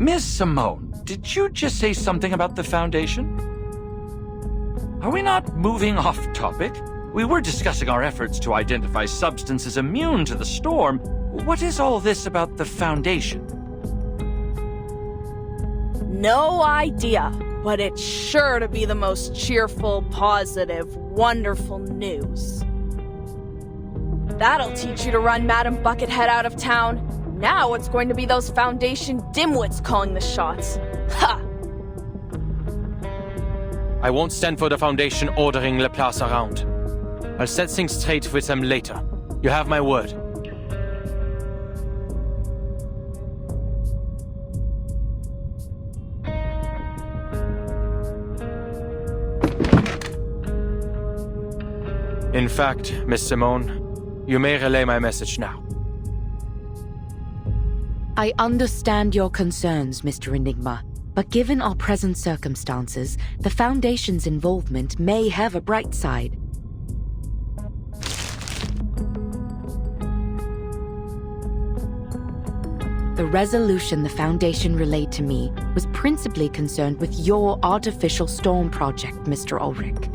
Miss Simone, did you just say something about the Foundation? Are we not moving off topic? We were discussing our efforts to identify substances immune to the storm. What is all this about the Foundation? No idea, but it's sure to be the most cheerful, positive, wonderful news. That'll teach you to run Madam Buckethead out of town. Now it's going to be those Foundation dimwits calling the shots. Ha! I won't stand for the Foundation ordering Laplace around. I'll set things straight with them later. You have my word. In fact, Miss Simone, you may relay my message now. I understand your concerns, Mr. Enigma, but given our present circumstances, the Foundation's involvement may have a bright side. The resolution the Foundation relayed to me was principally concerned with your artificial storm project, Mr. Ulrich.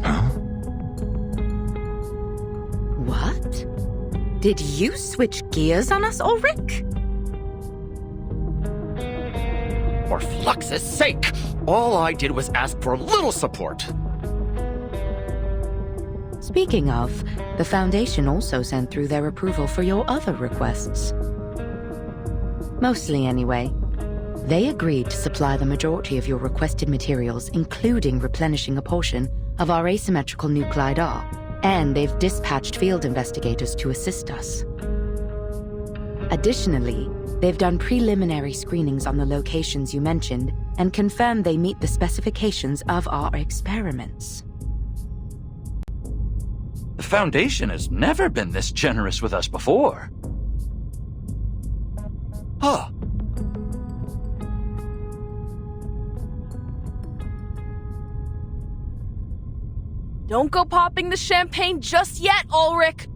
Huh? What? Did you switch gears on us, Ulrich? For Flux's sake! All I did was ask for a little support. Speaking of, the Foundation also sent through their approval for your other requests. Mostly anyway. They agreed to supply the majority of your requested materials, including replenishing a portion of our asymmetrical nuclide R, and they've dispatched field investigators to assist us. Additionally, they've done preliminary screenings on the locations you mentioned and confirmed they meet the specifications of our experiments. The Foundation has never been this generous with us before. Huh. Don't go popping the champagne just yet, Ulrich!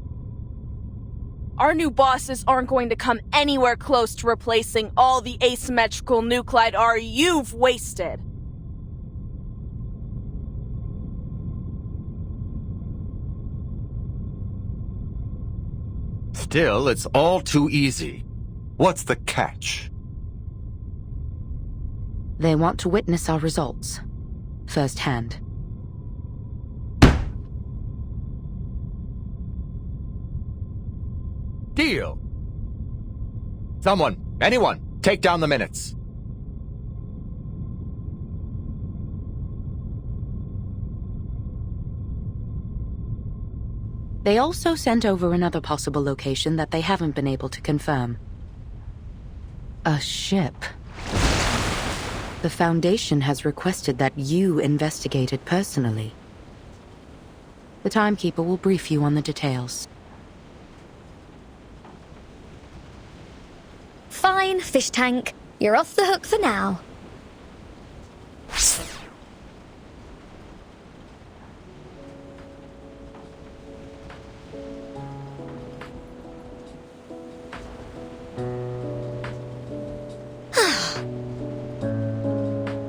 Our new bosses aren't going to come anywhere close to replacing all the asymmetrical nuclide R you've wasted. Still, it's all too easy. What's the catch? They want to witness our results, firsthand. Deal! Someone, anyone, take down the minutes. They also sent over another possible location that they haven't been able to confirm. A ship. The Foundation has requested that you investigate it personally. The Timekeeper will brief you on the details. Fine, fish tank. You're off the hook for now.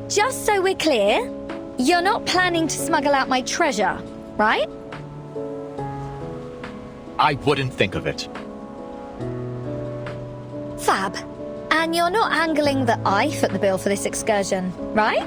Just so we're clear, you're not planning to smuggle out my treasure, right? I wouldn't think of it. Fab. And you're not angling that I foot the bill for this excursion, right?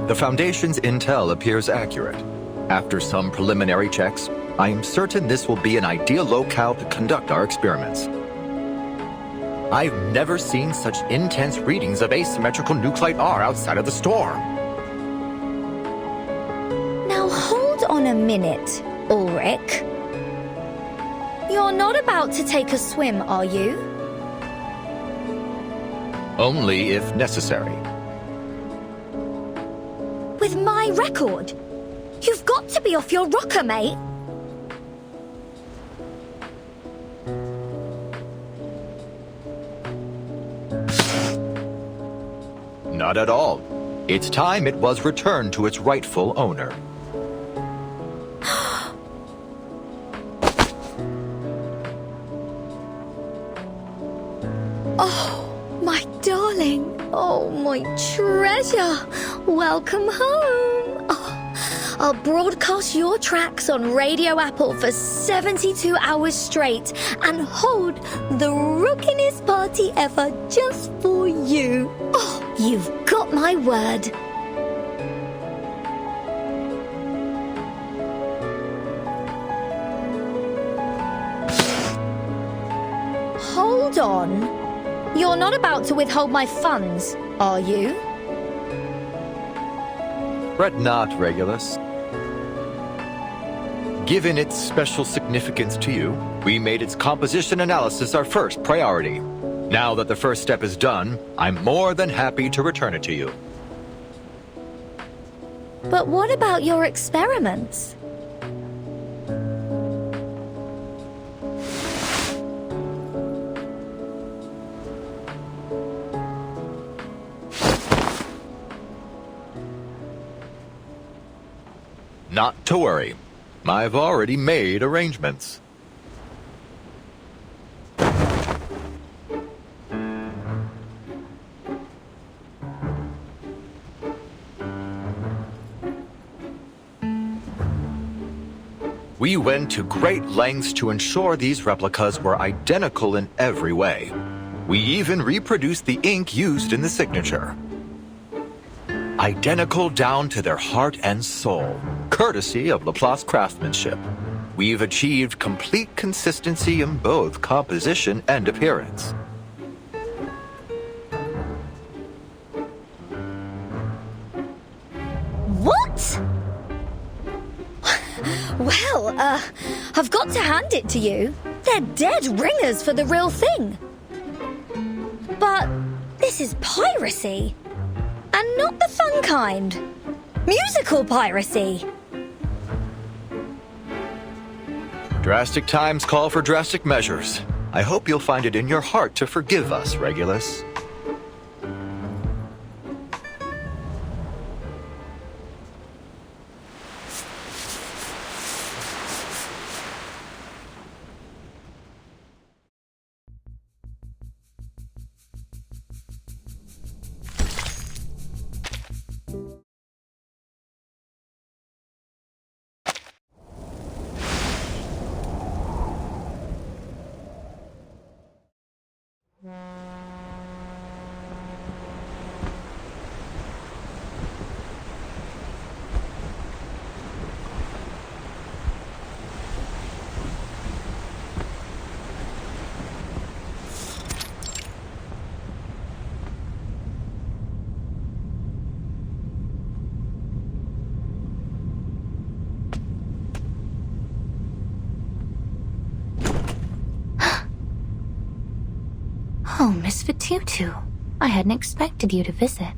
The Foundation's intel appears accurate. After some preliminary checks, I am certain this will be an ideal locale to conduct our experiments. I've never seen such intense readings of asymmetrical nuclide R outside of the storm. Now hold on a minute, Ulrich. You're not about to take a swim, are you? Only if necessary. With my record? You've got to be off your rocker, mate. Not at all. It's time it was returned to its rightful owner. Oh, my darling. Oh, my treasure. Welcome home. Oh, I'll broadcast your tracks on Radio Apple for 72 hours straight and hold the rockinest party ever just for you. Oh, you've got my word. Hold on. You're not about to withhold my funds, are you? Fret not, Regulus. Given its special significance to you, we made its composition analysis our first priority. Now that the first step is done, I'm more than happy to return it to you. But what about your experiments? Not to worry. I've already made arrangements. We went to great lengths to ensure these replicas were identical in every way. We even reproduced the ink used in the signature. Identical down to their heart and soul, courtesy of Laplace craftsmanship. We've achieved complete consistency in both composition and appearance. What? Well, I've got to hand it to you. They're dead ringers for the real thing. But this is piracy. And not the fun kind. Musical piracy. Drastic times call for drastic measures. I hope you'll find it in your heart to forgive us, Regulus. Oh, Miss Vitutu. I hadn't expected you to visit.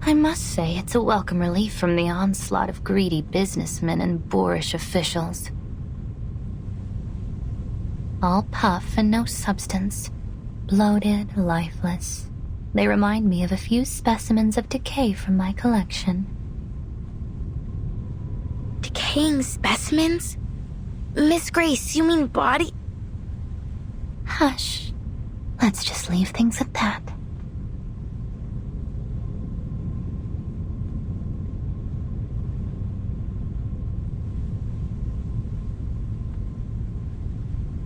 I must say it's a welcome relief from the onslaught of greedy businessmen and boorish officials. All puff and no substance. Bloated, lifeless. They remind me of a few specimens of decay from my collection. Decaying specimens? Miss Grace, you mean body? Hush. Let's just leave things at that.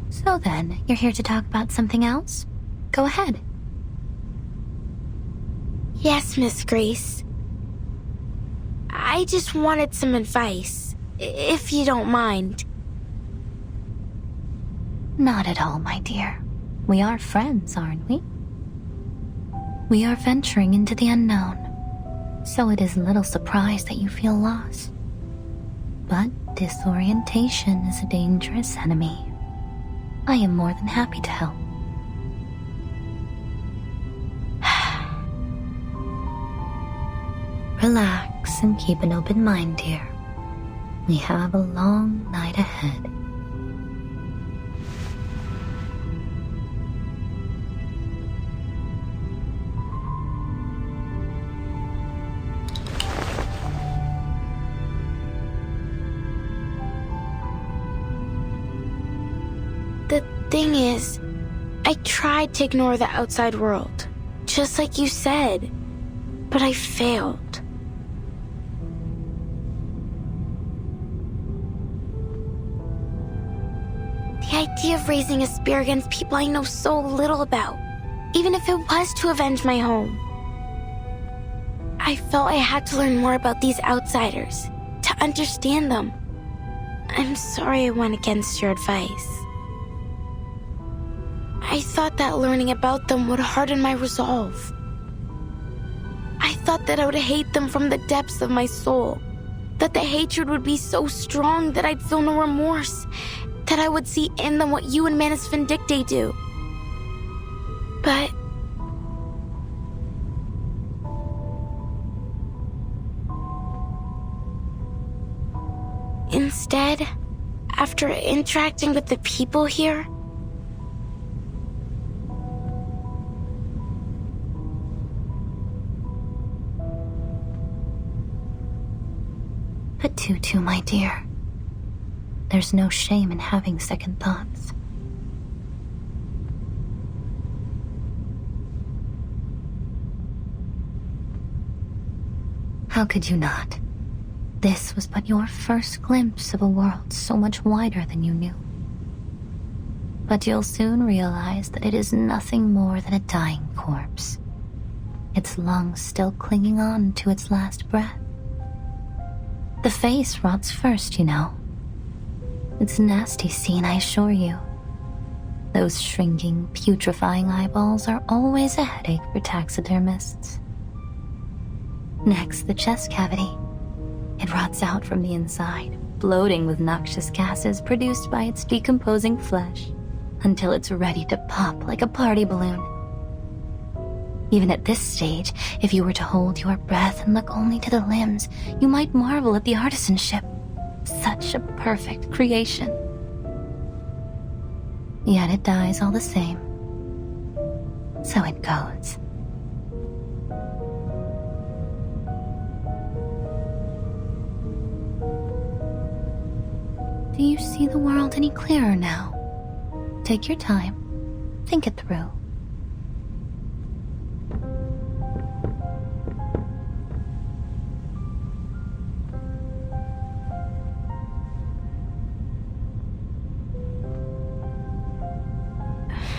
So then, you're here to talk about something else? Go ahead. Yes, Miss Grace. I just wanted some advice, if you don't mind. Not at all, my dear. We are friends, aren't we? We are venturing into the unknown, so it is little surprise that you feel lost. But disorientation is a dangerous enemy. I am more than happy to help. Relax and keep an open mind, dear. We have a long night ahead. The thing is, I tried to ignore the outside world, just like you said, but I failed. The idea of raising a spear against people I know so little about, even if it was to avenge my home. I felt I had to learn more about these outsiders, to understand them. I'm sorry I went against your advice. I thought that learning about them would harden my resolve. I thought that I would hate them from the depths of my soul, that the hatred would be so strong that I'd feel no remorse, that I would see in them what you and Manus Vindicte do. But instead, after interacting with the people here, But Tutu, my dear, there's no shame in having second thoughts. How could you not? This was but your first glimpse of a world so much wider than you knew. But you'll soon realize that it is nothing more than a dying corpse, its lungs still clinging on to its last breath. The face rots first, you know. It's a nasty scene, I assure you. Those shrinking, putrefying eyeballs are always a headache for taxidermists. Next, the chest cavity. It rots out from the inside, bloating with noxious gases produced by its decomposing flesh, until it's ready to pop like a party balloon. Even at this stage, if you were to hold your breath and look only to the limbs, you might marvel at the artisanship. Such a perfect creation. Yet it dies all the same. So it goes. Do you see the world any clearer now? Take your time. Think it through.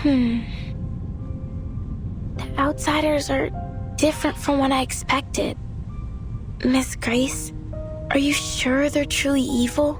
The outsiders are different from what I expected. Miss Grace, are you sure they're truly evil?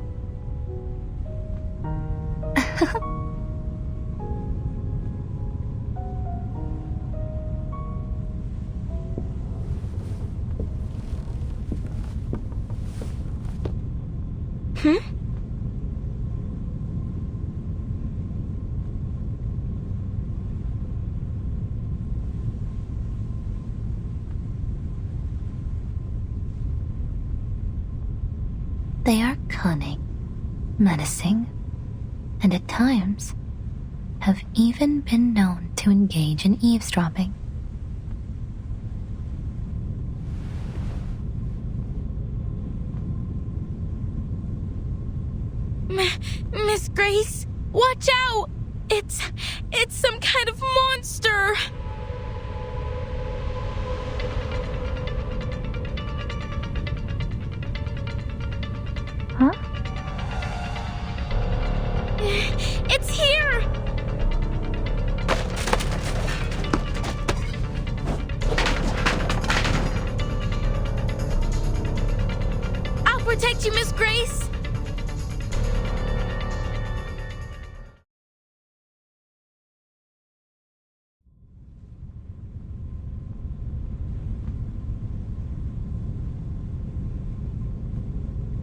They are cunning, menacing, and at times have even been known to engage in eavesdropping. Miss Grace, watch out! It's some kind of monster! Huh? It's here! I'll protect you, Miss Grace!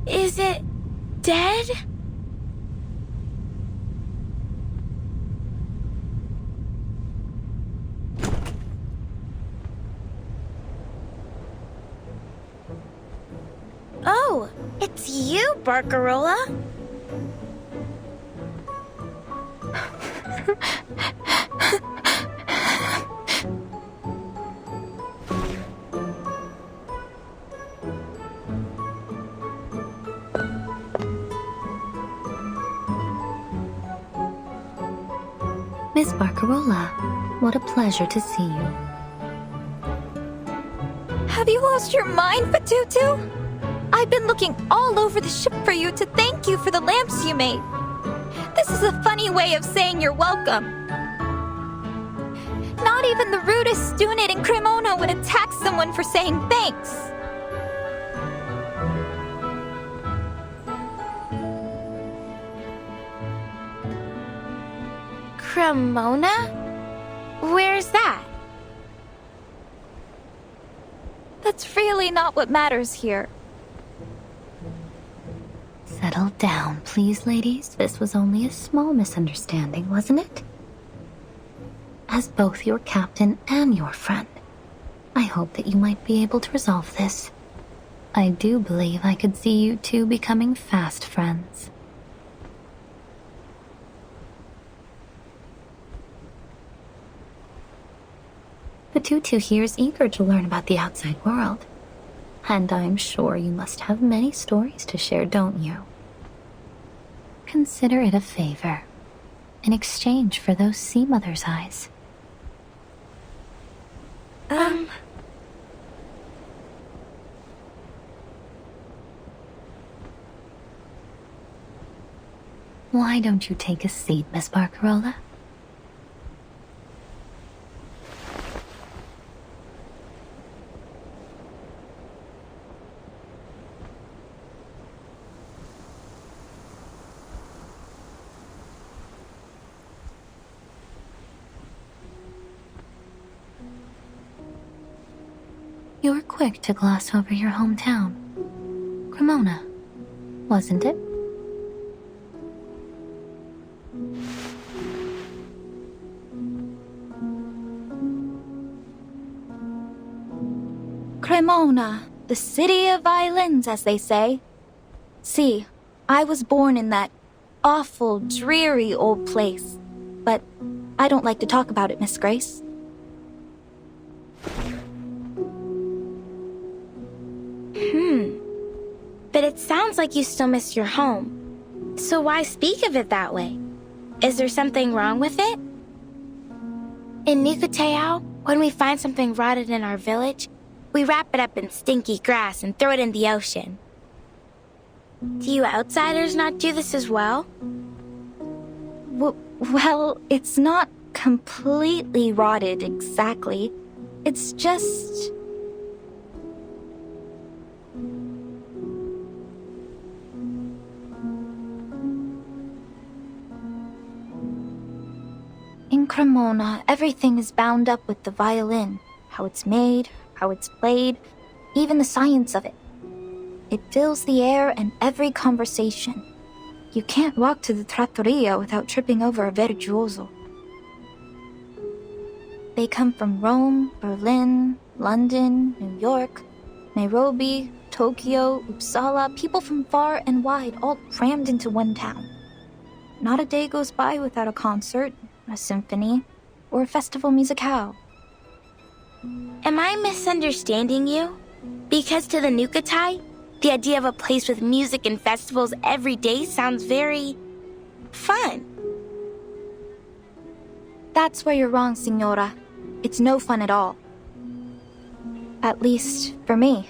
Is it dead? Oh, It's you, Barcarola. Miss Barcarola, what a pleasure to see you. Have you lost your mind, Fatutu? I've been looking all over the ship for you to thank you for the lamps you made. This is a funny way of saying you're welcome. Not even the rudest student in Cremona would attack someone for saying thanks. Cremona? Where's that? That's really not what matters here. Settle down, please, ladies. This was only a small misunderstanding, wasn't it? As both your captain and your friend, I hope that you might be able to resolve this. I do believe I could see you two becoming fast friends. The Tutu here is eager to learn about the outside world. And I'm sure you must have many stories to share, don't you? Consider it a favor, in exchange for those sea mother's eyes. Why don't you take a seat, Miss Barcarola? You were quick to gloss over your hometown. Cremona, wasn't it? Cremona, the city of violins, as they say. See, I was born in that awful, dreary old place. But I don't like to talk about it, Miss Grace. But it sounds like you still miss your home. So why speak of it that way? Is there something wrong with it? In Nukuteao, when we find something rotted in our village, we wrap it up in stinky grass and throw it in the ocean. Do you outsiders not do this as well? Well, it's not completely rotted exactly. It's just... In Cremona, everything is bound up with the violin. How it's made, how it's played, even the science of it. It fills the air and every conversation. You can't walk to the trattoria without tripping over a virtuoso. They come from Rome, Berlin, London, New York, Nairobi, Tokyo, Uppsala, people from far and wide, all crammed into one town. Not a day goes by without a concert, a symphony, or a festival musicale. Am I misunderstanding you? Because to the Nukutai, the idea of a place with music and festivals every day sounds very... fun. That's where you're wrong, Signora. It's no fun at all. At least, for me.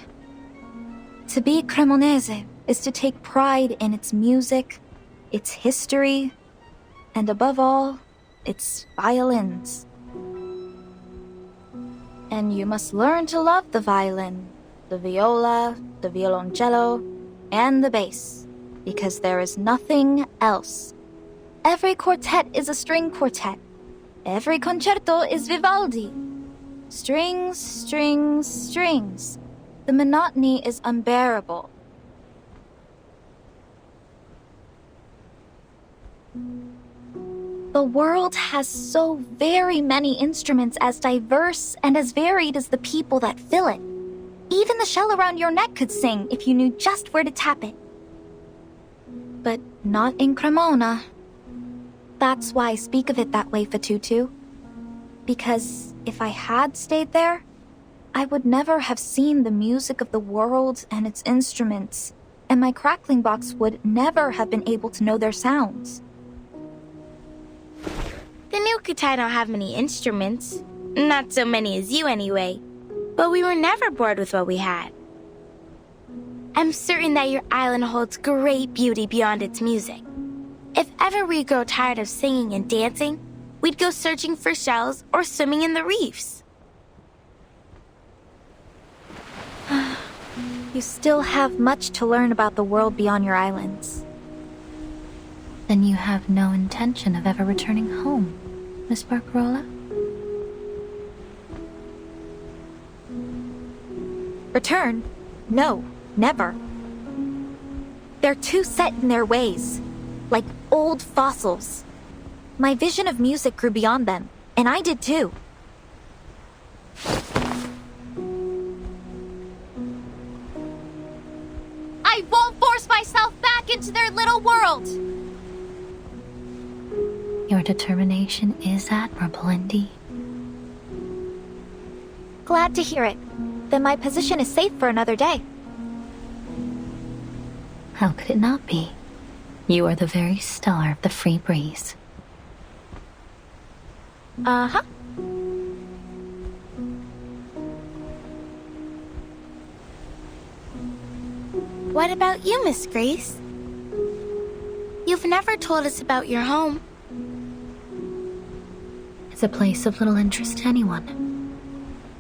To be Cremonese is to take pride in its music, its history, and above all, its violins. And you must learn to love the violin, the viola, the violoncello, and the bass, because there is nothing else. Every quartet is a string quartet. Every concerto is Vivaldi. Strings, strings, strings. The monotony is unbearable. The world has so very many instruments, as diverse and as varied as the people that fill it. Even the shell around your neck could sing if you knew just where to tap it. But not in Cremona. That's why I speak of it that way, Fatutu. Because if I had stayed there, I would never have seen the music of the world and its instruments, and my crackling box would never have been able to know their sounds. The Nukutai don't have many instruments. Not so many as you, anyway. But we were never bored with what we had. I'm certain that your island holds great beauty beyond its music. If ever we grow tired of singing and dancing, we'd go searching for shells or swimming in the reefs. You still have much to learn about the world beyond your islands. Then you have no intention of ever returning home, Miss Barcarola? Return? No, never. They're too set in their ways, like old fossils. My vision of music grew beyond them, and I did too. I won't force myself back into their little world! Your determination is admirable indeed. Glad to hear it. Then my position is safe for another day. How could it not be? You are the very star of the free breeze. Uh-huh. What about you, Miss Grace? You've never told us about your home. It's a place of little interest to anyone.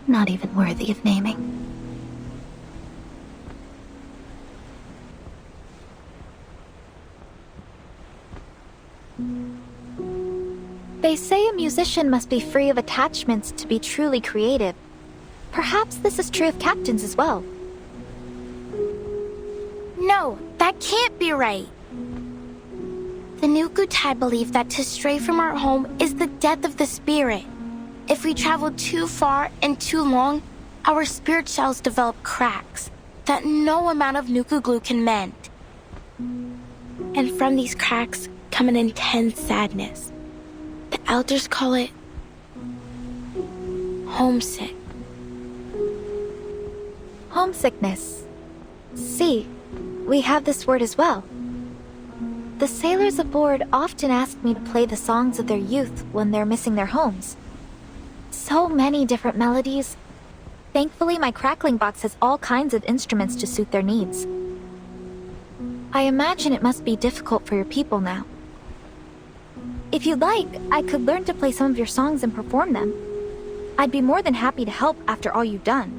Not even worthy of naming. They say a musician must be free of attachments to be truly creative. Perhaps this is true of captains as well. No, that can't be right. The Nukutai believe that to stray from our home is the death of the spirit. If we travel too far and too long, our spirit shells develop cracks that no amount of Nuku glue can mend. And from these cracks come an intense sadness. The elders call it homesick. Homesickness. See, we have this word as well. The sailors aboard often ask me to play the songs of their youth when they're missing their homes. So many different melodies. Thankfully, my crackling box has all kinds of instruments to suit their needs. I imagine it must be difficult for your people now. If you'd like, I could learn to play some of your songs and perform them. I'd be more than happy to help after all you've done.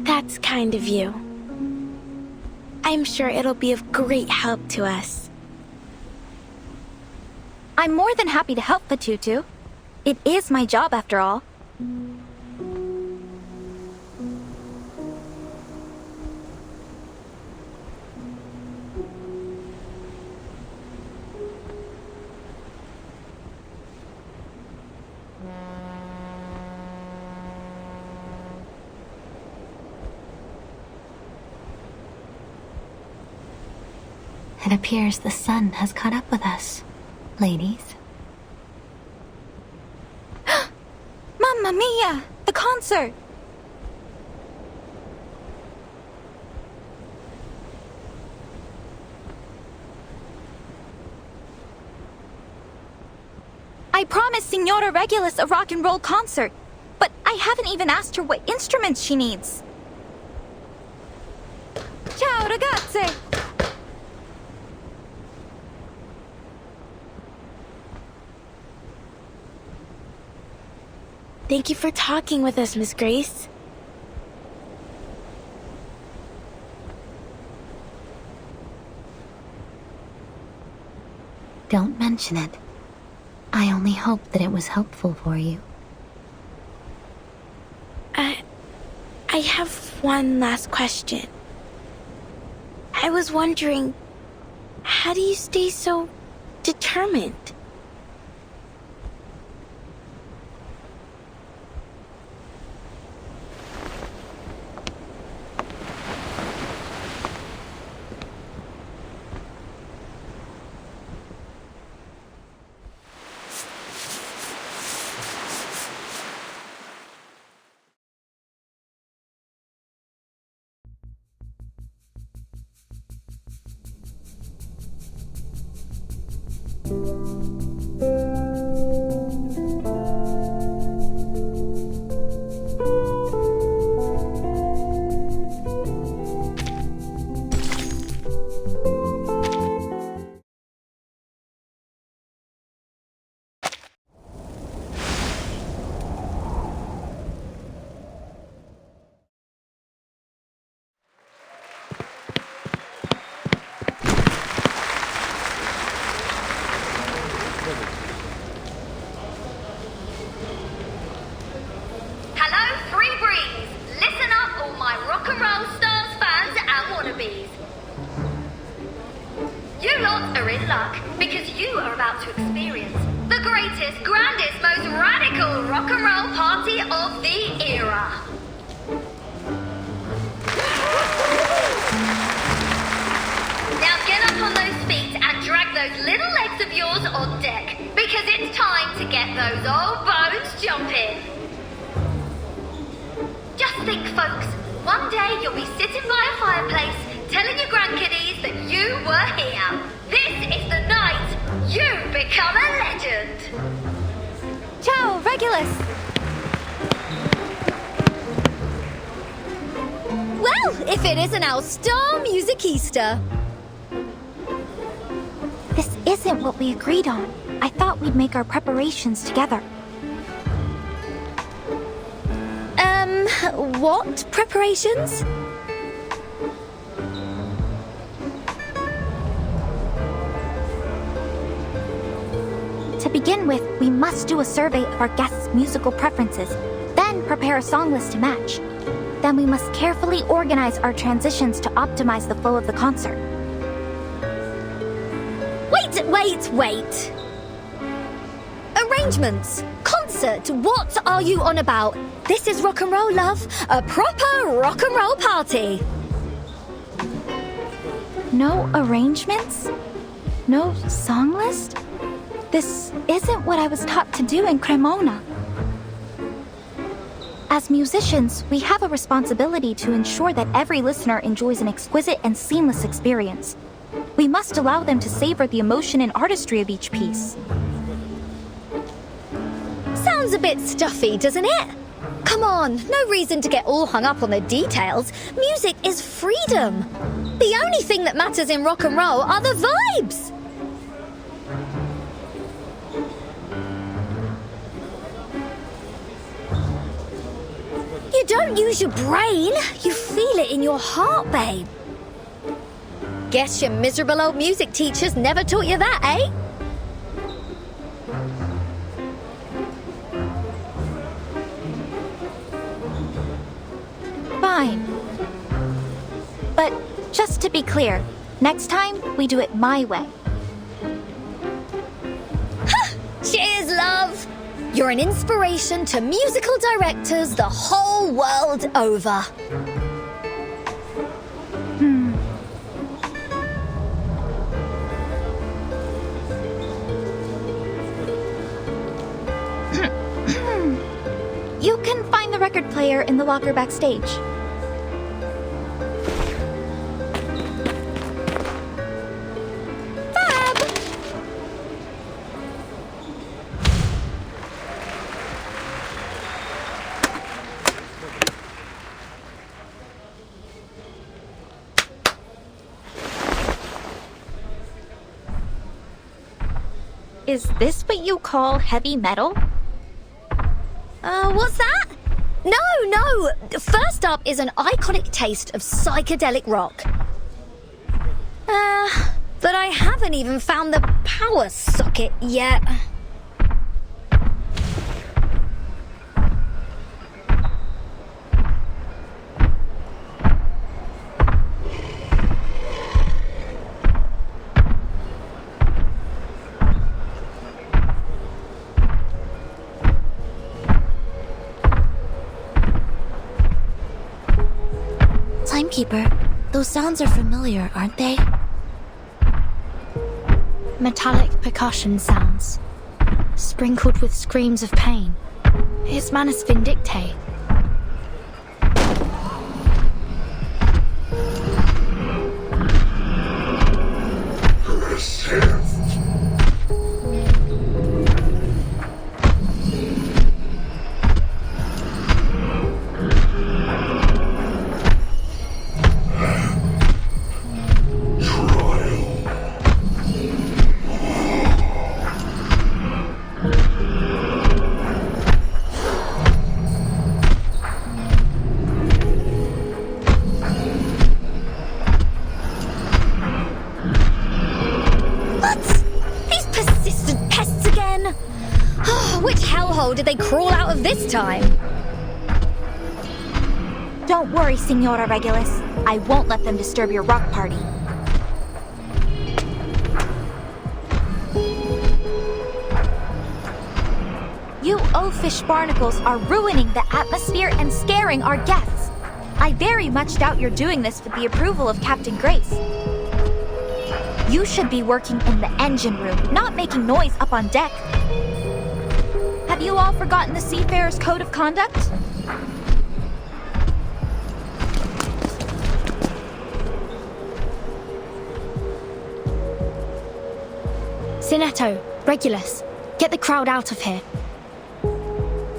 That's kind of you. I'm sure it'll be of great help to us. I'm more than happy to help, Fatutu. It is my job after all. It appears the sun has caught up with us, ladies. Mamma mia! The concert! I promised Signora Regulus a rock and roll concert, but I haven't even asked her what instruments she needs. Ciao, ragazze! Thank you for talking with us, Miss Grace. Don't mention it. I only hope that it was helpful for you. I have one last question. I was wondering, how do you stay so determined? If it isn't our star musicista. This isn't what we agreed on. I thought we'd make our preparations together. What preparations? To begin with, we must do a survey of our guests' musical preferences, then prepare a song list to match. Then we must carefully organize our transitions to optimize the flow of the concert. Wait! Arrangements! Concert! What are you on about? This is rock and roll, love. A proper rock and roll party. No arrangements? No song list? This isn't what I was taught to do in Cremona. As musicians, we have a responsibility to ensure that every listener enjoys an exquisite and seamless experience. We must allow them to savor the emotion and artistry of each piece. Sounds a bit stuffy, doesn't it? Come on, no reason to get all hung up on the details. Music is freedom. The only thing that matters in rock and roll are the vibes. You don't use your brain, you feel it in your heart, babe. Guess your miserable old music teachers never taught you that, eh? Fine. But just to be clear, next time we do it my way. Cheers, love! You're an inspiration to musical directors the whole world over. You can find the record player in the locker backstage. Is this what you call heavy metal? What's that? No! First up is an iconic taste of psychedelic rock. But I haven't even found the power socket yet. Timekeeper, those sounds are familiar, aren't they? Metallic percussion sounds, sprinkled with screams of pain. It's Manus Vindictae. hellhole did they crawl out of this time? Don't worry, Senora Regulus. I won't let them disturb your rock party. You oafish barnacles are ruining the atmosphere and scaring our guests. I very much doubt you're doing this with the approval of Captain Grace. You should be working in the engine room, not making noise up on deck. Have you all forgotten the Seafarer's Code of Conduct? Sinetto, Regulus, get the crowd out of here.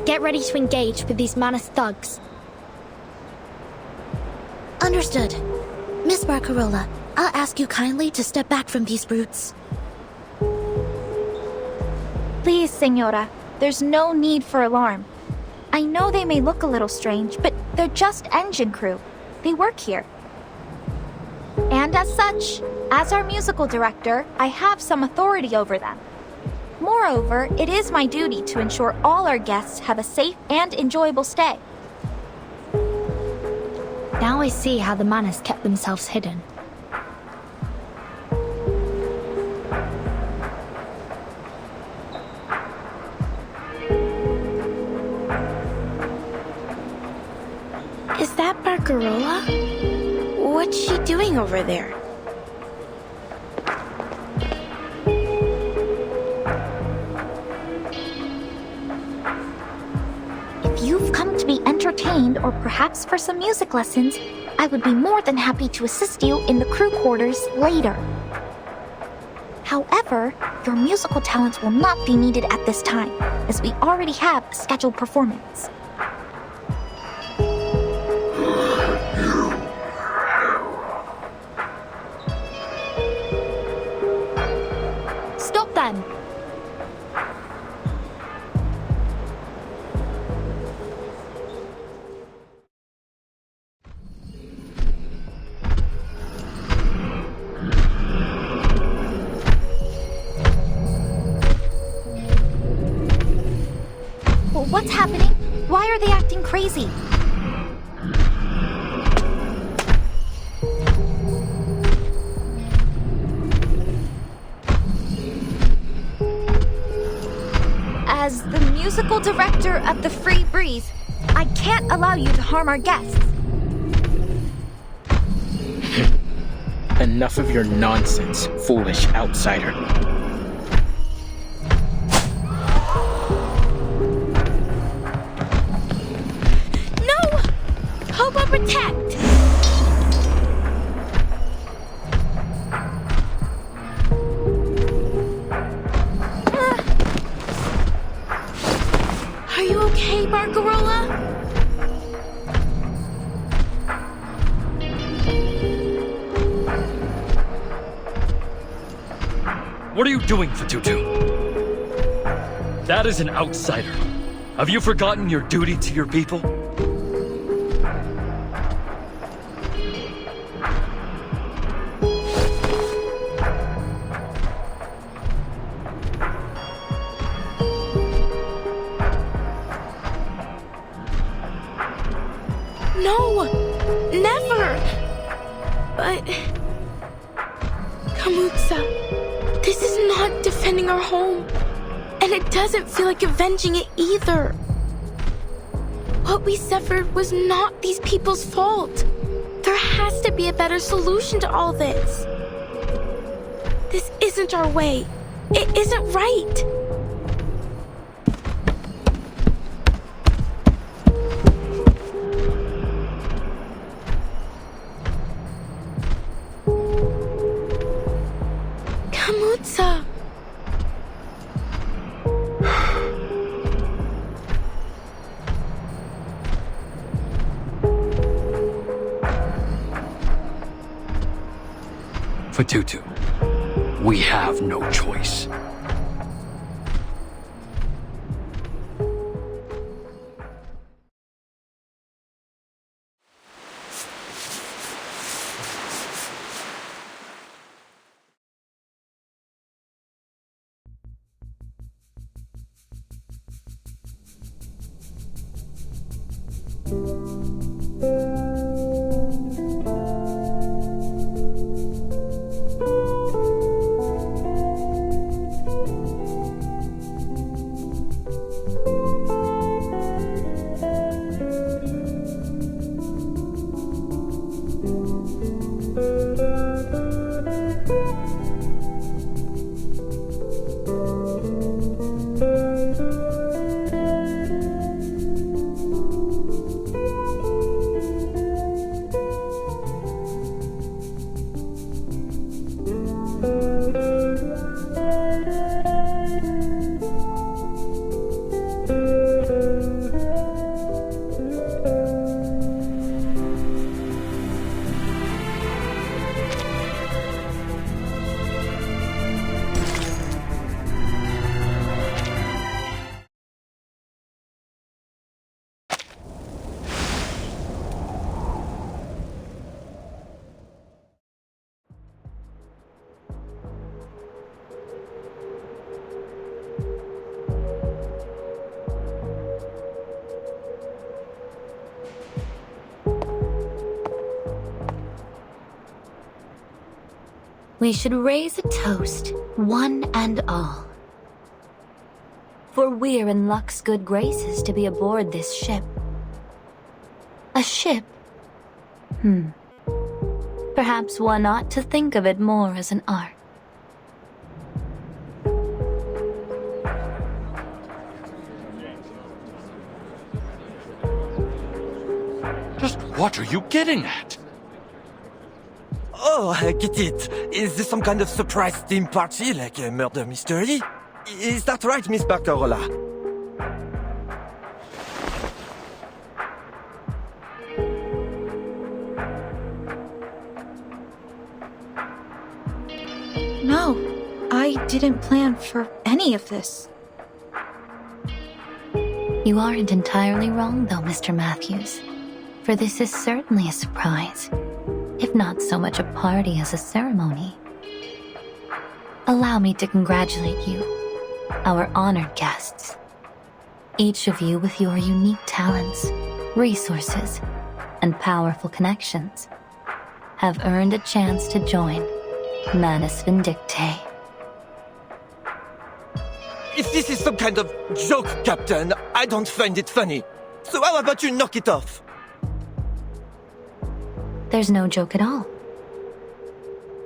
Get ready to engage with these Manus thugs. Understood. Miss Barcarola, I'll ask you kindly to step back from these brutes. Please, Senora. There's no need for alarm. I know they may look a little strange, but they're just engine crew. They work here. And as such, as our musical director, I have some authority over them. Moreover, it is my duty to ensure all our guests have a safe and enjoyable stay. Now I see how the Manus kept themselves hidden. Is that Barcarola? What's she doing over there? If you've come to be entertained or perhaps for some music lessons, I would be more than happy to assist you in the crew quarters later. However, your musical talents will not be needed at this time, as we already have a scheduled performance. Stop them! What's happening? Why are they acting crazy? As the musical director of the Free Breeze, I can't allow you to harm our guests. Enough of your nonsense, foolish outsider. Protect! Are you okay, Barcarola? What are you doing, Fatutu? That is an outsider. Have you forgotten your duty to your people? No! Never! But... Kamutsa, this is not defending our home. And it doesn't feel like avenging it either. What we suffered was not these people's fault. There has to be a better solution to all this. This isn't our way. It isn't right. Kamutsa. Fatutu, we have no choice. We should raise a toast, one and all. For we're in luck's good graces to be aboard this ship. A ship? Perhaps one ought to think of it more as an art. Just what are you getting at? Oh, I get it. Is this some kind of surprise theme party, like a murder mystery? Is that right, Miss Barcarola? No, I didn't plan for any of this. You aren't entirely wrong, though, Mr. Matthews. For this is certainly a surprise, if not so much a party as a ceremony. Allow me to congratulate you, our honored guests. Each of you with your unique talents, resources, and powerful connections have earned a chance to join Manus Vindictae. If this is some kind of joke, Captain, I don't find it funny. So how about you knock it off? There's no joke at all.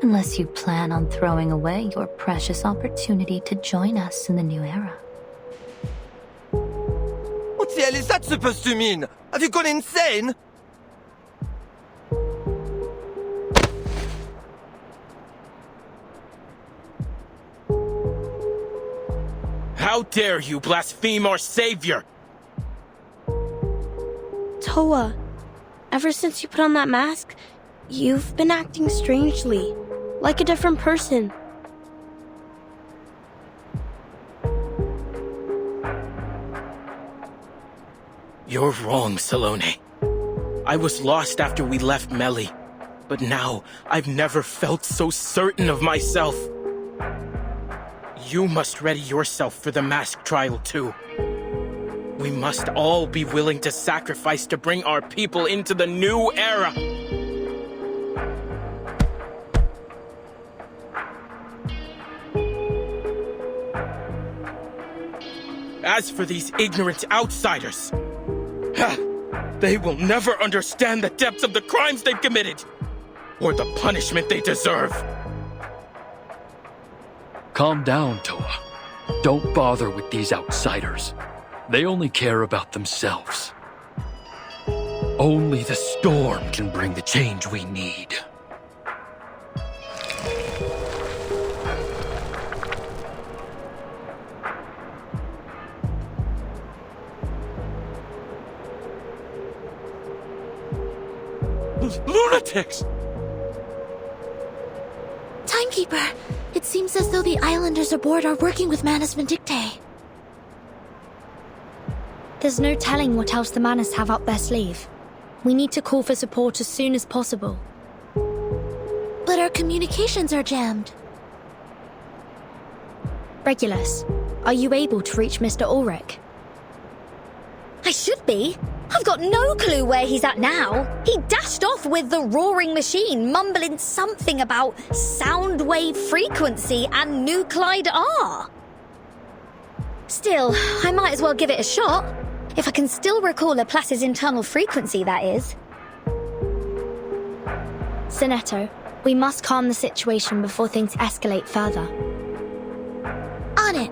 Unless you plan on throwing away your precious opportunity to join us in the new era. What the hell is that supposed to mean? Have you gone insane? How dare you blaspheme our savior? Toa, ever since you put on that mask, you've been acting strangely, like a different person. You're wrong, Salome. I was lost after we left Melly, but now I've never felt so certain of myself. You must ready yourself for the mask trial too. We must all be willing to sacrifice to bring our people into the new era. As for these ignorant outsiders, they will never understand the depths of the crimes they've committed, or the punishment they deserve. Calm down, Toa. Don't bother with these outsiders. They only care about themselves. Only the storm can bring the change we need. Lunatics! Timekeeper, it seems as though the islanders aboard are working with Manus Vindictae. There's no telling what else the Manus have up their sleeve. We need to call for support as soon as possible. But our communications are jammed. Regulus, are you able to reach Mr. Ulrich? I should be. I've got no clue where he's at now. He dashed off with the roaring machine, mumbling something about sound wave frequency and nuclide R. Still, I might as well give it a shot. If I can still recall Laplace's internal frequency, that is. Sinetto, we must calm the situation before things escalate further. On it.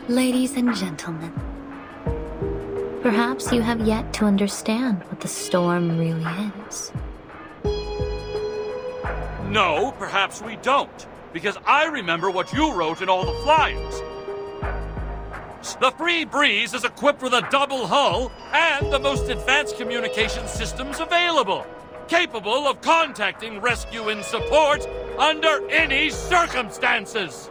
Ladies and gentlemen, perhaps you have yet to understand what the storm really is. No, perhaps we don't. Because I remember what you wrote in all the flyers. The Free Breeze is equipped with a double hull and the most advanced communication systems available, capable of contacting rescue and support under any circumstances.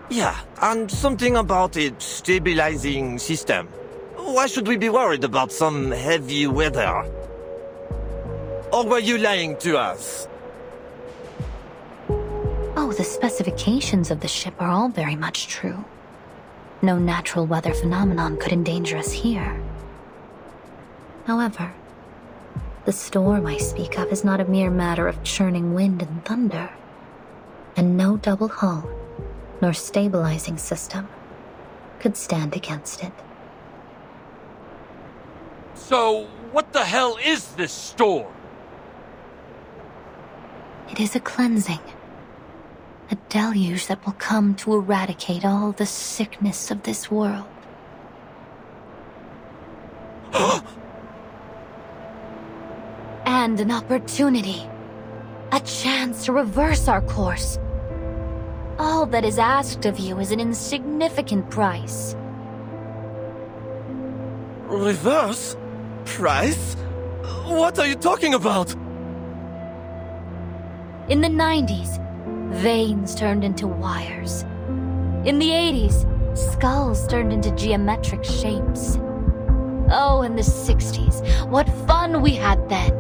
Yeah, and something about a stabilizing system. Why should we be worried about some heavy weather? Or were you lying to us? Oh, Oh, the specifications of the ship are all very much true. No natural weather phenomenon could endanger us here. However, the storm I speak of is not a mere matter of churning wind and thunder, and no double hull nor stabilizing system could stand against it. So, what the hell is this storm? It is a cleansing. A deluge that will come to eradicate all the sickness of this world. And an opportunity. A chance to reverse our course. All that is asked of you is an insignificant price. Reverse? Price? What are you talking about? In the 90s, veins turned into wires. In the 80s, skulls turned into geometric shapes. Oh, in the 60s, what fun we had then!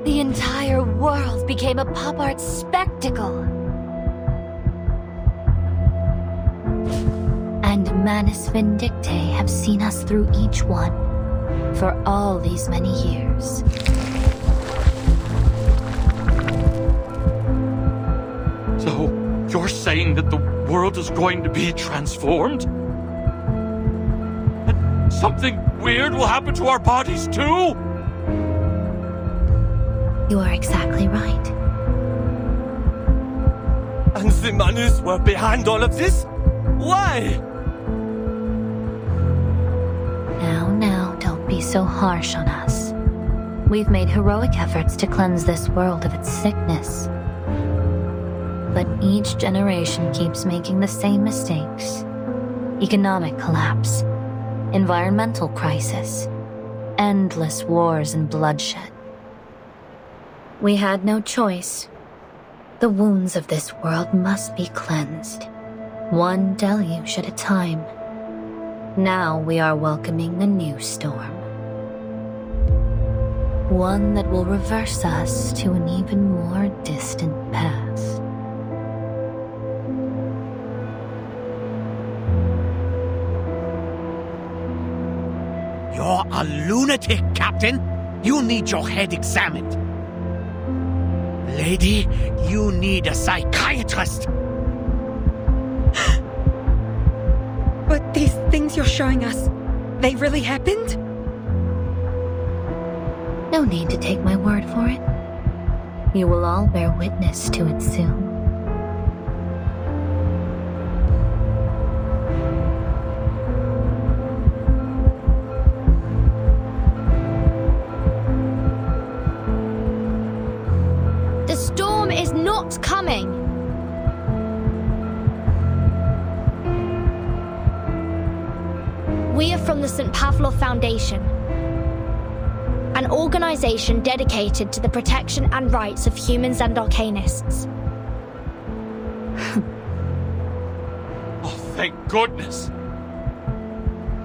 The entire world became a pop art spectacle. And Manus Vindictae have seen us through each one for all these many years. So, you're saying that the world is going to be transformed? And something weird will happen to our bodies too? You are exactly right. And the Manus were behind all of this? Why? Now, don't be so harsh on us. We've made heroic efforts to cleanse this world of its sickness. But each generation keeps making the same mistakes. Economic collapse, environmental crisis, endless wars and bloodshed. We had no choice. The wounds of this world must be cleansed, one deluge at a time. Now we are welcoming the new storm. One that will reverse us to an even more distant past. You're a lunatic, Captain. You need your head examined. Lady, you need a psychiatrist. But these things you're showing us, they really happened? No need to take my word for it. You will all bear witness to it soon. The storm is not coming. We are from the St. Pavlov Foundation, an organization dedicated to the protection and rights of humans and arcanists. Oh, thank goodness.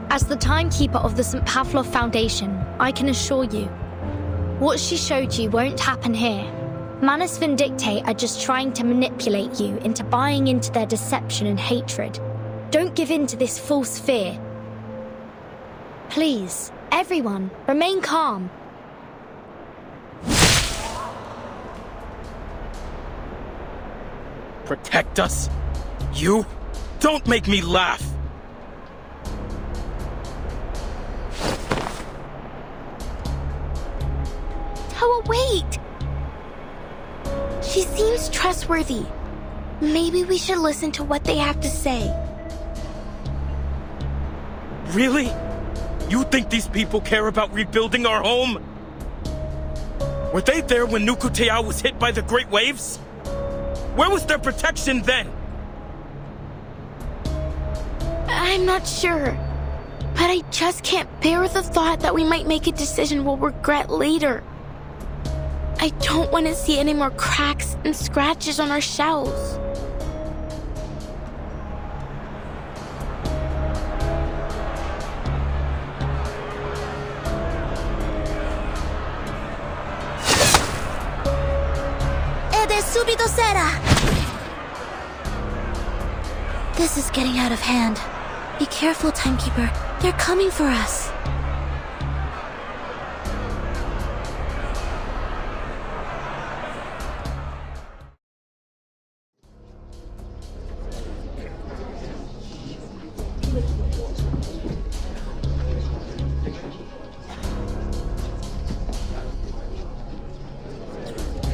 As the timekeeper of the St. Pavlov Foundation, I can assure you, what she showed you won't happen here. Manus Vindictae are just trying to manipulate you into buying into their deception and hatred. Don't give in to this false fear. Please, everyone, remain calm. Protect us? You? Don't make me laugh! Toa, wait! She seems trustworthy. Maybe we should listen to what they have to say. Really? You think these people care about rebuilding our home? Were they there when Nukutea was hit by the great waves? Where was their protection then? I'm not sure. But I just can't bear the thought that we might make a decision we'll regret later. I don't want to see any more cracks and scratches on our shells. The Subito sera! This is getting out of hand. Be careful, Timekeeper. They're coming for us.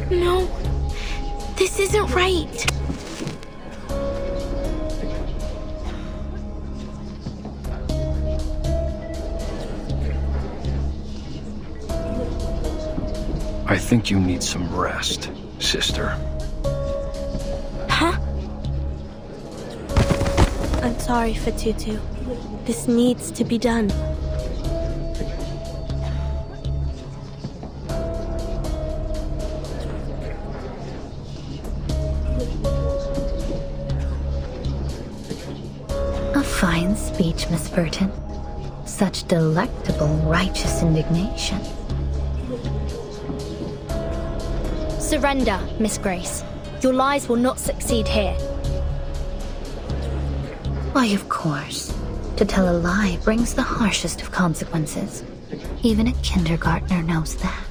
No, this isn't right. I think you need some rest, sister. Huh? I'm sorry, Fatutu. This needs to be done. A fine speech, Miss Burton. Such delectable, righteous indignation. Surrender, Miss Grace. Your lies will not succeed here. Why, of course. To tell a lie brings the harshest of consequences. Even a kindergartner knows that.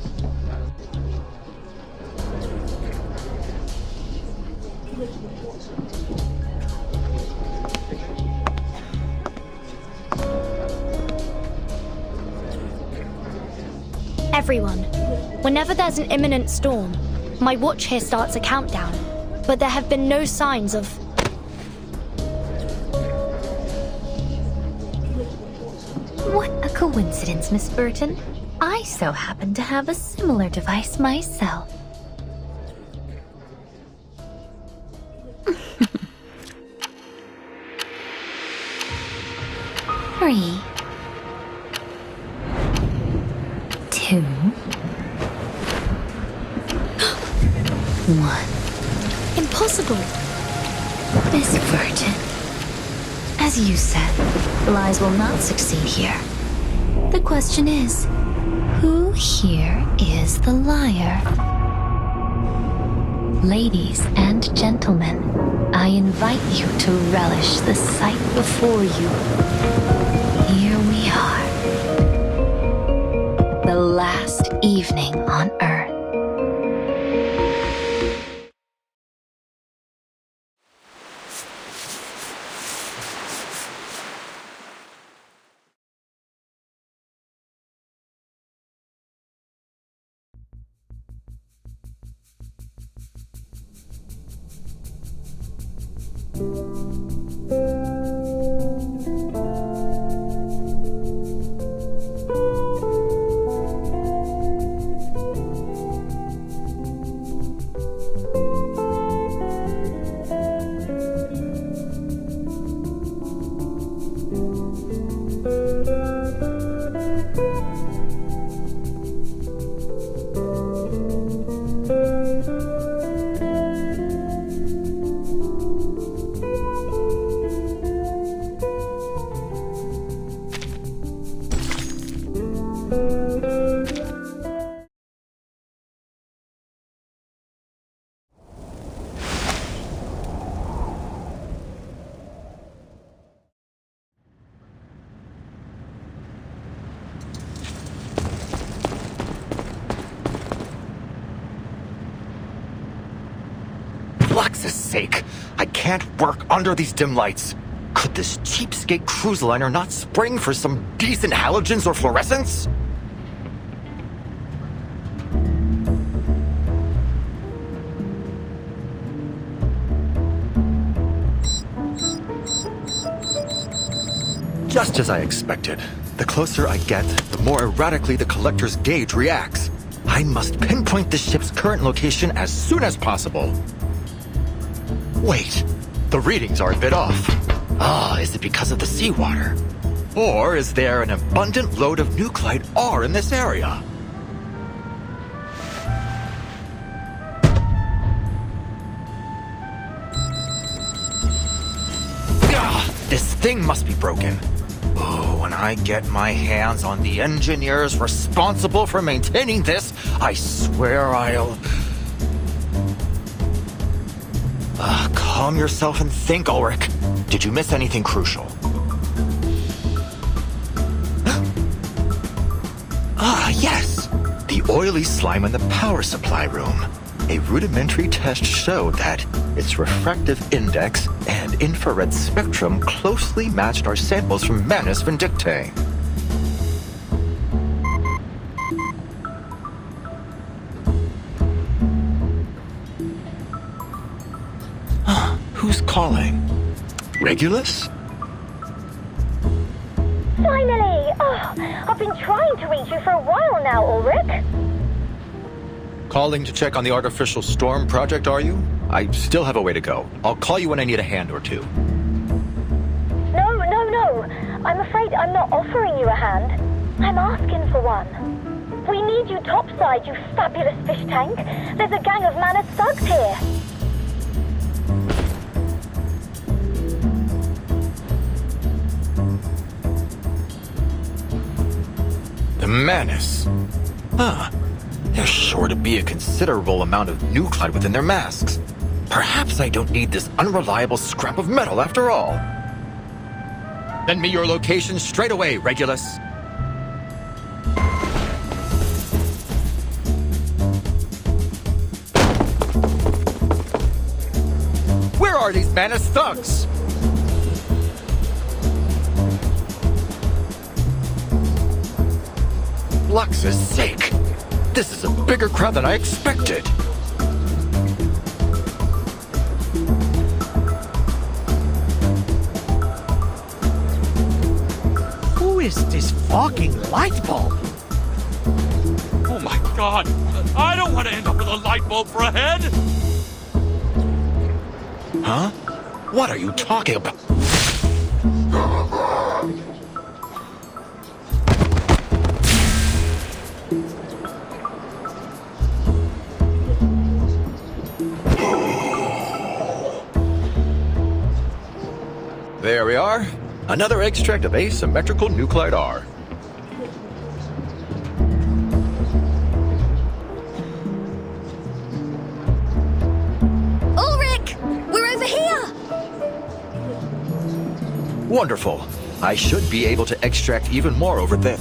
Everyone, whenever there's an imminent storm, my watch here starts a countdown, but there have been no signs of... What a coincidence, Miss Burton. I so happen to have a similar device myself. Three. 2. 1. Impossible! Miss Burton, as you said, lies will not succeed here. The question is, who here is the liar? Ladies and gentlemen, I invite you to relish the sight before you. Here we are. The last evening on Earth. Lux's sake! I can't work under these dim lights. Could this cheapskate cruise liner not spring for some decent halogens or fluorescence? Just as I expected. The closer I get, the more erratically the collector's gauge reacts. I must pinpoint the ship's current location as soon as possible. Wait, the readings are a bit off. Is it because of the seawater? Or is there an abundant load of nuclide R in this area? This thing must be broken. Oh, when I get my hands on the engineers responsible for maintaining this, I swear I'll... Calm yourself and think, Ulrich. Did you miss anything crucial? Yes! The oily slime in the power supply room. A rudimentary test showed that its refractive index and infrared spectrum closely matched our samples from Manus Vindictae. Who's calling? Regulus? Finally! Oh, I've been trying to reach you for a while now, Ulrich. Calling to check on the artificial storm project, are you? I still have a way to go. I'll call you when I need a hand or two. No. I'm afraid I'm not offering you a hand. I'm asking for one. We need you topside, you fabulous fish tank. There's a gang of Manus thugs here. The Manus. There's sure to be a considerable amount of nuclide within their masks. Perhaps I don't need this unreliable scrap of metal after all. Send me your location straight away, Regulus. Where are these Manus thugs? Lux's sake! This is a bigger crowd than I expected! Who is this fucking light bulb? Oh my god! I don't want to end up with a light bulb for a head! Huh? What are you talking about? There we are. Another extract of asymmetrical nuclide R. Ulrich! We're over here! Wonderful. I should be able to extract even more over there.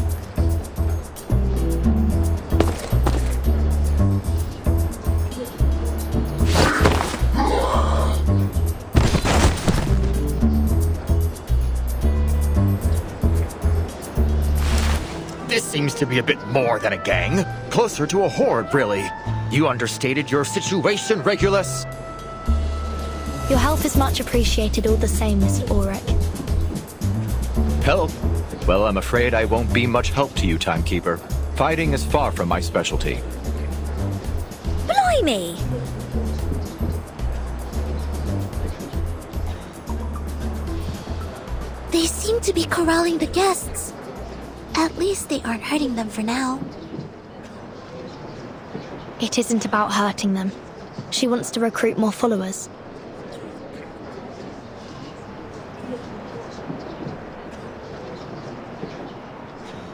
This seems to be a bit more than a gang. Closer to a horde, really. You understated your situation, Regulus. Your help is much appreciated all the same, Mr. Ulrich. Help? Well, I'm afraid I won't be much help to you, Timekeeper. Fighting is far from my specialty. Blimey! They seem to be corralling the guests. At least they aren't hurting them for now. It isn't about hurting them. She wants to recruit more followers.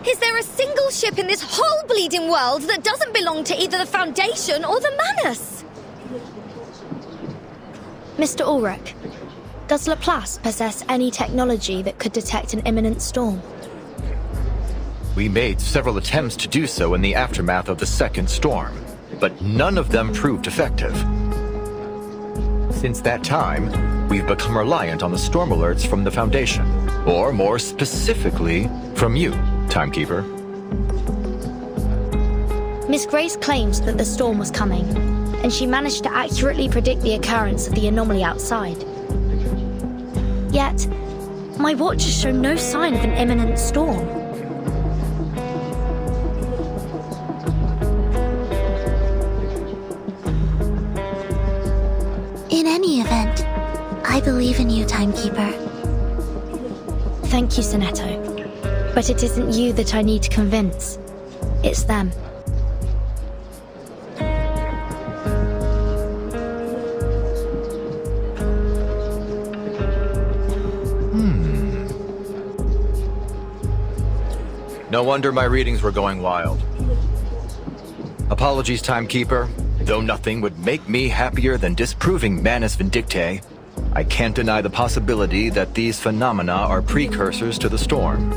Is there a single ship in this whole bleeding world that doesn't belong to either the Foundation or the Manus? Mr. Ulrich, does Laplace possess any technology that could detect an imminent storm? We made several attempts to do so in the aftermath of the second storm, but none of them proved effective. Since that time, we've become reliant on the storm alerts from the Foundation, or more specifically, from you, Timekeeper. Miss Grace claims that the storm was coming, and she managed to accurately predict the occurrence of the anomaly outside. Yet, my watch has shown no sign of an imminent storm. In any event, I believe in you, Timekeeper. Thank you, Sonetto. But it isn't you that I need to convince. It's them. No wonder my readings were going wild. Apologies, Timekeeper. Though nothing would make me happier than disproving Manus Vindictae, I can't deny the possibility that these phenomena are precursors to the storm.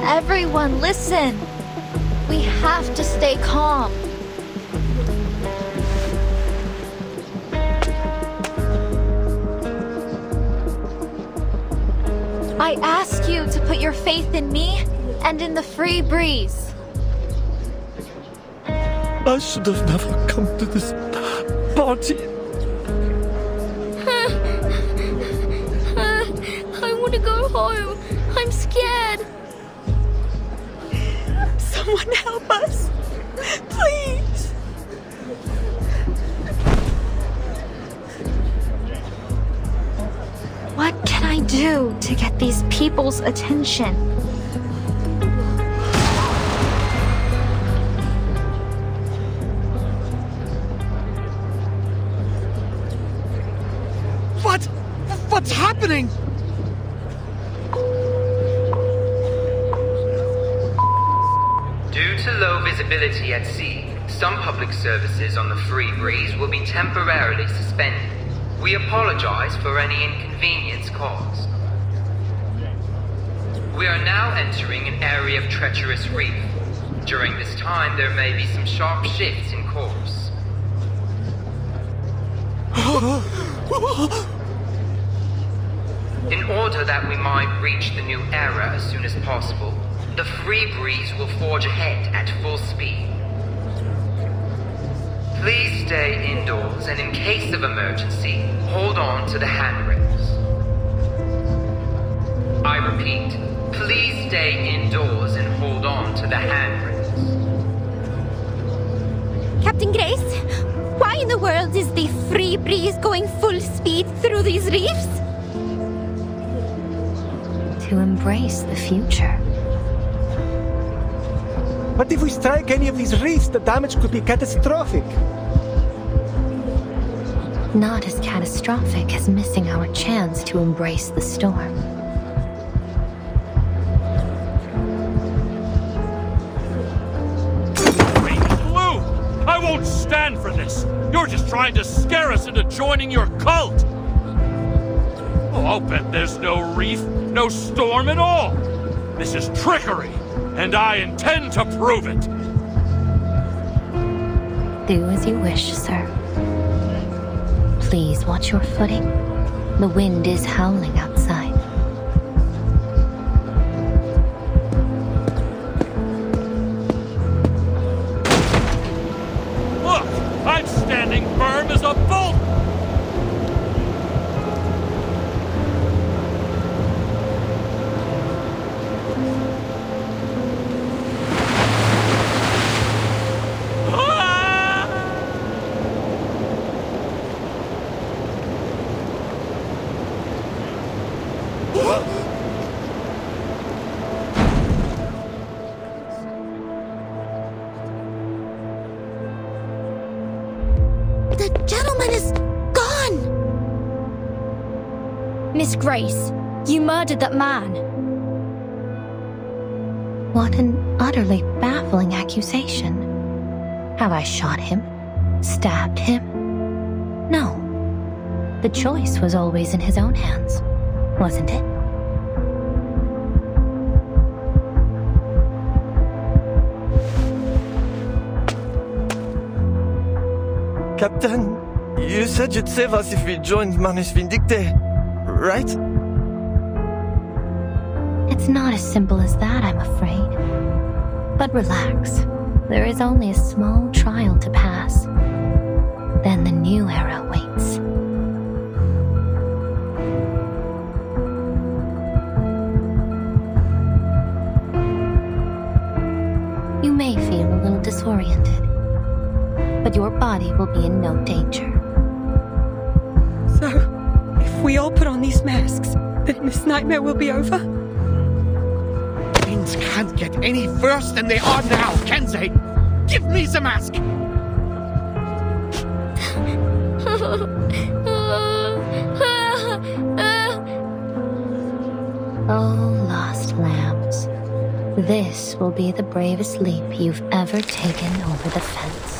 Everyone, listen! We have to stay calm. I ask you to put your faith in me and in the free breeze. I should have never come to this party. I want to go home. I'm scared. Someone help us! Please! What can I do to get these people's attention? What's happening? Due to low visibility at sea, some public services on the Free Breeze will be temporarily suspended. We apologize for any inconvenience caused. We are now entering an area of treacherous reef. During this time, there may be some sharp shifts in course. In order that we might reach the new era as soon as possible, the Free Breeze will forge ahead at full speed. Please stay indoors and in case of emergency, hold on to the handrails. I repeat, please stay indoors and hold on to the handrails. Captain Grace, why in the world is the Free Breeze going full speed through these reefs? To embrace the future. But if we strike any of these reefs, the damage could be catastrophic. Not as catastrophic as missing our chance to embrace the storm. Blue! I won't stand for this! You're just trying to scare us into joining your cult! Oh, I'll bet there's no reef, no storm at all! This is trickery, and I intend to prove it! Do as you wish, sir. Please watch your footing. The wind is howling outside. Look! I'm standing firm as a bolt! The gentleman is gone! Miss Grace, you murdered that man. What an utterly baffling accusation. Have I shot him? Stabbed him? No. The choice was always in his own hands, wasn't it? Captain, you said you'd save us if we joined Manus Vindictae, right? It's not as simple as that, I'm afraid. But relax. There is only a small trial to pass. Then the new era waits. You may feel a little disoriented, but your body will be in no danger. So, if we all put on these masks, then this nightmare will be over? Things can't get any worse than they are now, can they? Give me the mask! Oh, lost lambs. This will be the bravest leap you've ever taken over the fence.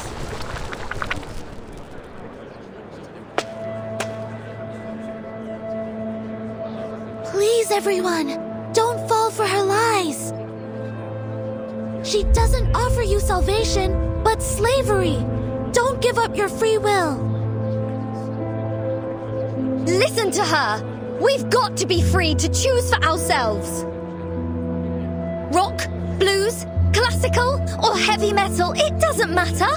Please, everyone, don't fall for her lies. She doesn't offer you salvation, but slavery. Don't give up your free will. Listen to her. We've got to be free to choose for ourselves. Rock, blues, classical, or heavy metal, it doesn't matter.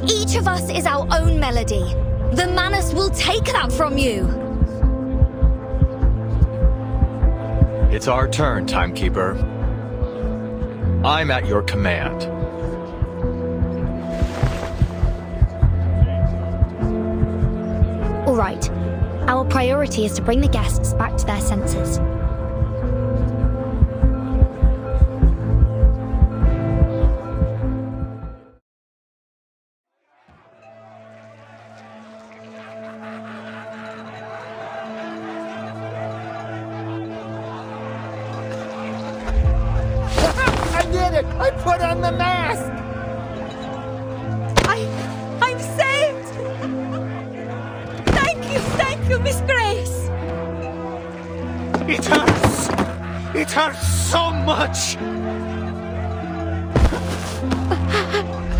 Each of us is our own melody. The Manus will take that from you. It's our turn, Timekeeper. I'm at your command. All right. Our priority is to bring the guests back to their senses. I did it! I put on the mask! I'm saved! Thank you, Miss Grace! It hurts! It hurts so much!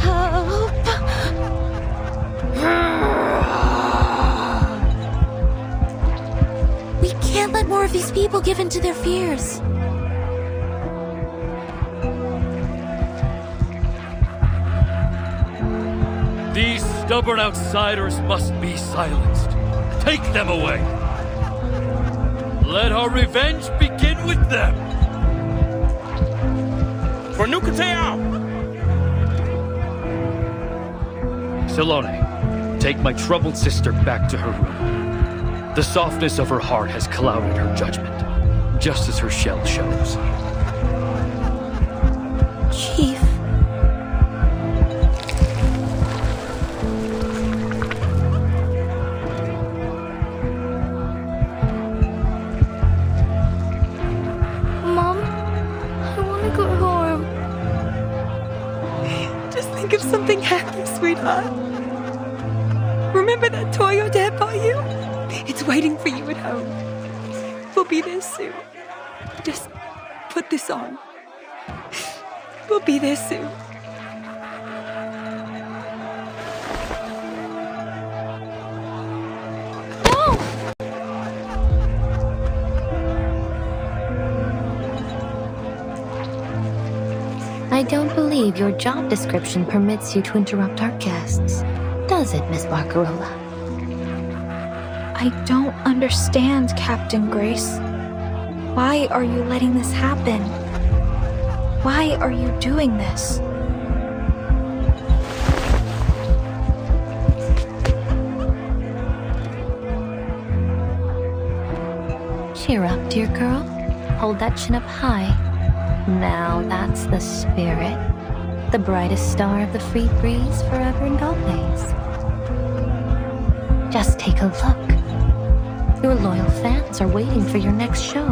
Help! We can't let more of these people give in to their fears. These stubborn outsiders must be silenced. Take them away. Let our revenge begin with them. For Nukuteo! Silone, take my troubled sister back to her room. The softness of her heart has clouded her judgment, just as her shell shows. Chief. Mom, I want to go home. Just think of something happy, sweetheart. Remember that toy your dad bought you? It's waiting for you at home. We'll be there soon. Just put this on. We'll be there soon. I don't believe your job description permits you to interrupt our guests. Does it, Miss Barcarola? I don't understand, Captain Grace. Why are you letting this happen? Why are you doing this? Cheer up, dear girl. Hold that chin up high. Now that's the spirit. The brightest star of the free breeze forever and always. Just take a look. Your loyal fans are waiting for your next show.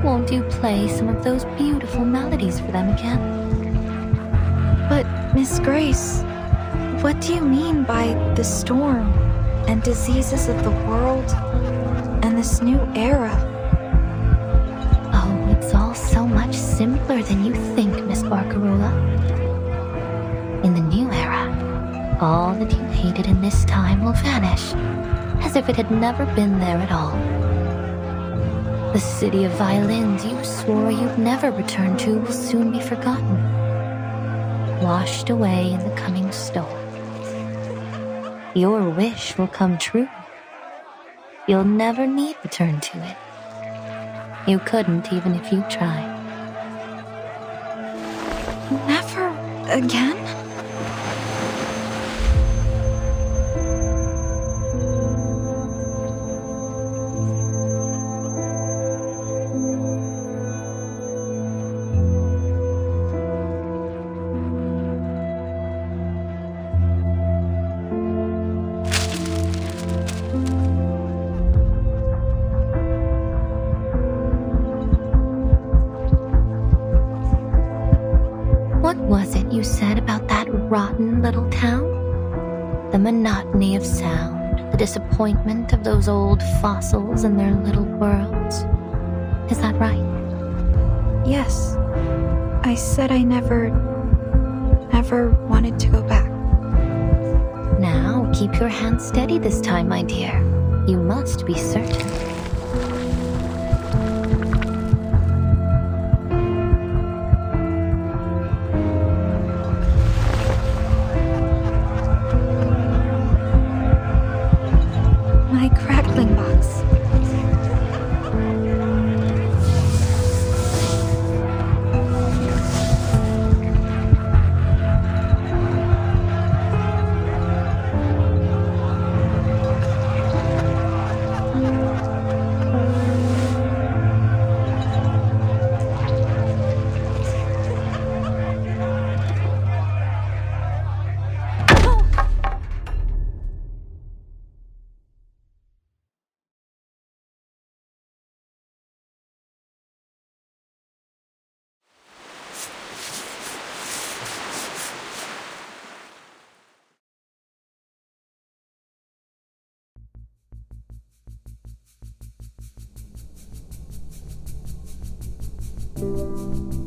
Won't you play some of those beautiful melodies for them again? But, Miss Grace, what do you mean by the storm and diseases of the world and this new era? Oh, it's all so much simpler than you think, Miss Barcarola. In the new era, all that you hated in this time will vanish, as if it had never been there at all. The city of violins you swore you'd never return to will soon be forgotten, washed away in the coming storm. Your wish will come true. You'll never need return to it. You couldn't even if you tried. Never again? rotten little town? The monotony of sound, the disappointment of those old fossils and their little worlds. Is that right? Yes. I said I never wanted to go back. Now, keep your hand steady this time, my dear. You must be certain. My crackling box. Thank you.